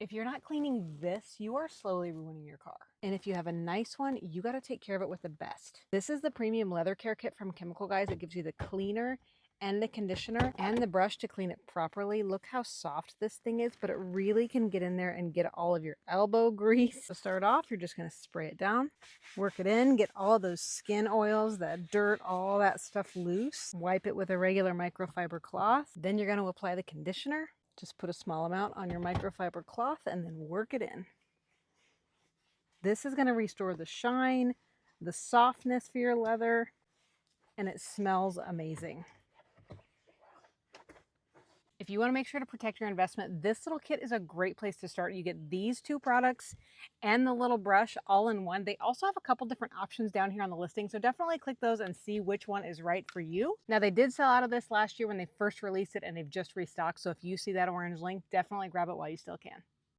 If you're not cleaning this, you are slowly ruining your car. And if you have a nice one, you got to take care of it with the best. This is the premium leather care kit from Chemical Guys. It gives you the cleaner and the conditioner and the brush to clean it properly. Look how soft this thing is, but it really can get in there and get all of your elbow grease. To start off, you're just going to spray it down, work it in, get all those skin oils, that dirt, all that stuff loose. Wipe it with a regular microfiber cloth. Then you're going to apply the conditioner. Just put a small amount on your microfiber cloth and then work it in. This is going to restore the shine, the softness for your leather, and it smells amazing. If you want to make sure to protect your investment, this little kit is a great place to start. You get these two products and the little brush all in one. They also have a couple different options down here on the listing, so definitely click those and see which one is right for you. Now, they did sell out of this last year when they first released it, and they've just restocked, so if you see that orange link, definitely grab it while you still can.